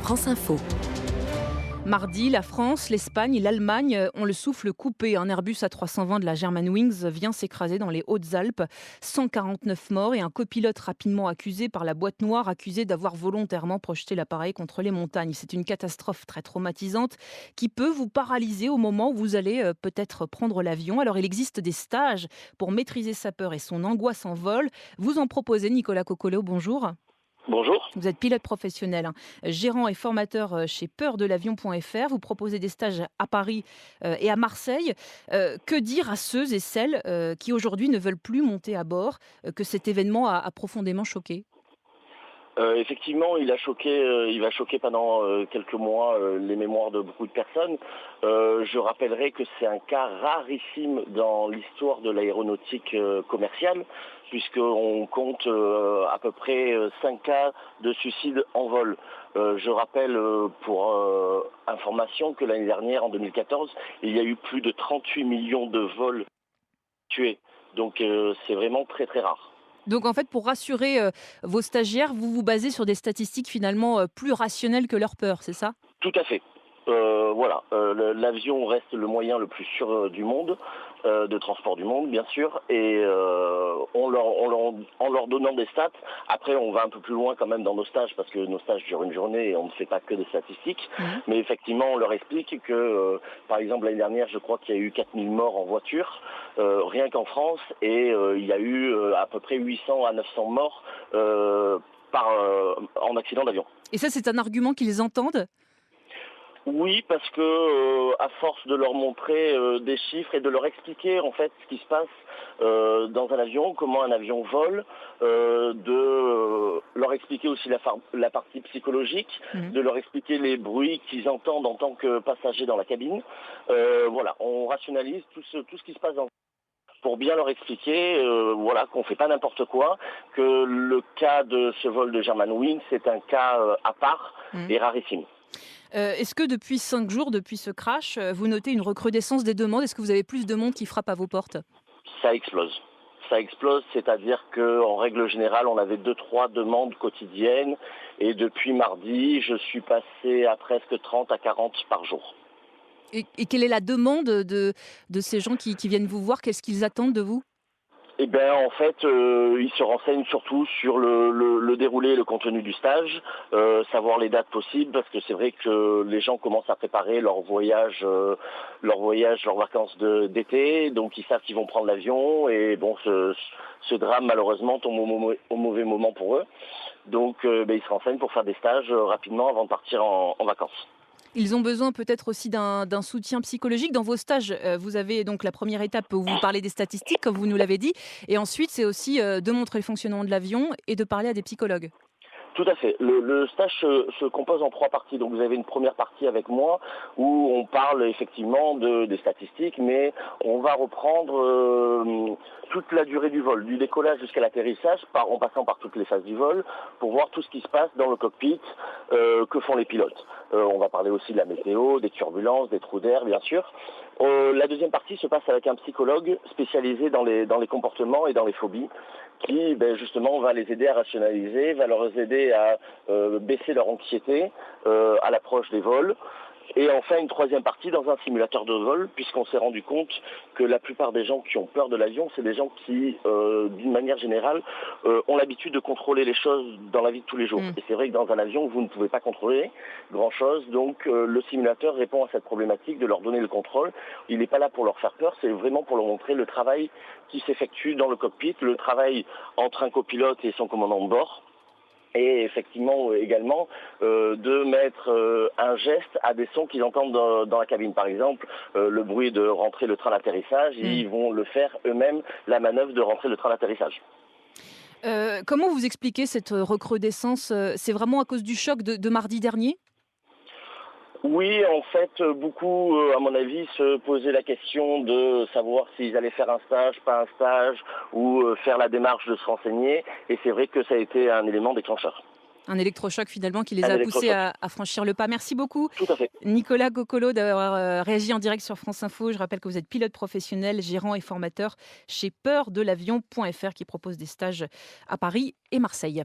France Info. Mardi, la France, l'Espagne et l'Allemagne ont le souffle coupé. Un Airbus A320 de la Germanwings vient s'écraser dans les Hautes-Alpes. 149 morts et un copilote rapidement accusé par la boîte noire, accusé d'avoir volontairement projeté l'appareil contre les montagnes. C'est une catastrophe très traumatisante qui peut vous paralyser au moment où vous allez peut-être prendre l'avion. Alors il existe des stages pour maîtriser sa peur et son angoisse en vol. Vous en proposez, Nicolas Coccolo, bonjour. Bonjour. Vous êtes pilote professionnel, gérant et formateur chez peurdelavion.fr. Vous proposez des stages à Paris et à Marseille. Que dire à ceux et celles qui aujourd'hui ne veulent plus monter à bord, que cet événement a profondément choqué? Effectivement, il va choquer pendant quelques mois les mémoires de beaucoup de personnes. Je rappellerai que c'est un cas rarissime dans l'histoire de l'aéronautique commerciale, puisqu'on compte à peu près 5 cas de suicide en vol. Je rappelle pour information que l'année dernière, en 2014, il y a eu plus de 38 millions de vols tués. Donc c'est vraiment très très rare. Donc en fait, pour rassurer vos stagiaires, vous vous basez sur des statistiques finalement plus rationnelles que leur peur, c'est ça? Tout à fait. Voilà, l'avion reste le moyen le plus sûr du monde, de transport du monde, bien sûr, et en leur donnant des stats, après on va un peu plus loin quand même dans nos stages, parce que nos stages durent une journée et on ne fait pas que des statistiques, Mhm. mais effectivement on leur explique que, par exemple l'année dernière, je crois qu'il y a eu 4000 morts en voiture, rien qu'en France, et il y a eu à peu près 800 à 900 morts en accident d'avion. Et ça, c'est un argument qu'ils entendent? Oui, parce que à force de leur montrer des chiffres et de leur expliquer en fait ce qui se passe dans un avion, comment un avion vole, de leur expliquer aussi la partie psychologique, Mhm. de leur expliquer les bruits qu'ils entendent en tant que passagers dans la cabine. Voilà, on rationalise tout ce qui se passe pour bien leur expliquer voilà, qu'on ne fait pas n'importe quoi, que le cas de ce vol de Germanwings, c'est un cas à part Mhm. et rarissime. Est-ce que depuis 5 jours, depuis ce crash, vous notez une recrudescence des demandes? Est-ce que vous avez plus de monde qui frappe à vos portes? Ça explose. Ça explose, c'est-à-dire qu'en règle générale, on avait 2-3 demandes quotidiennes et depuis mardi, je suis passé à presque 30 à 40 par jour. Et quelle est la demande de ces gens qui viennent vous voir? Qu'est-ce qu'ils attendent de vous? Eh bien, en fait, ils se renseignent surtout sur le déroulé et le contenu du stage, savoir les dates possibles, parce que c'est vrai que les gens commencent à préparer leurs vacances d'été, donc ils savent qu'ils vont prendre l'avion, et bon, ce drame malheureusement tombe au mauvais moment pour eux. Donc, ils se renseignent pour faire des stages rapidement avant de partir en vacances. Ils ont besoin peut-être aussi d'un soutien psychologique. Dans vos stages, vous avez donc la première étape où vous parlez des statistiques, comme vous nous l'avez dit, et ensuite c'est aussi de montrer le fonctionnement de l'avion et de parler à des psychologues. Tout à fait. Le stage se compose en 3 parties. Donc vous avez une première partie avec moi où on parle effectivement des statistiques, mais on va reprendre toute la durée du vol, du décollage jusqu'à l'atterrissage, en passant par toutes les phases du vol, pour voir tout ce qui se passe dans le cockpit, que font les pilotes. On va parler aussi de la météo, des turbulences, des trous d'air, bien sûr. La deuxième partie se passe avec un psychologue spécialisé dans les comportements et dans les phobies, qui justement va les aider à rationaliser, va leur aider à baisser leur anxiété à l'approche des vols. Et enfin une troisième partie dans un simulateur de vol, puisqu'on s'est rendu compte que la plupart des gens qui ont peur de l'avion, c'est des gens qui, d'une manière générale, ont l'habitude de contrôler les choses dans la vie de tous les jours. Mm. Et c'est vrai que dans un avion, vous ne pouvez pas contrôler grand-chose, donc le simulateur répond à cette problématique de leur donner le contrôle. Il n'est pas là pour leur faire peur, c'est vraiment pour leur montrer le travail qui s'effectue dans le cockpit, le travail entre un copilote et son commandant de bord. Et effectivement également de mettre un geste à des sons qu'ils entendent dans la cabine. Par exemple, le bruit de rentrer le train d'atterrissage, Mm. ils vont le faire eux-mêmes, la manœuvre de rentrer le train d'atterrissage. Comment vous expliquez cette recrudescence? C'est vraiment à cause du choc de mardi dernier? Oui, en fait, beaucoup, à mon avis, se posaient la question de savoir s'ils allaient faire un stage, pas un stage, ou faire la démarche de se renseigner. Et c'est vrai que ça a été un élément déclencheur. Un électrochoc finalement qui les Un a poussés électrochoc. à franchir le pas. Merci beaucoup Tout à fait. Nicolas Coccolo d'avoir réagi en direct sur France Info. Je rappelle que vous êtes pilote professionnel, gérant et formateur chez peurdelavion.fr qui propose des stages à Paris et Marseille.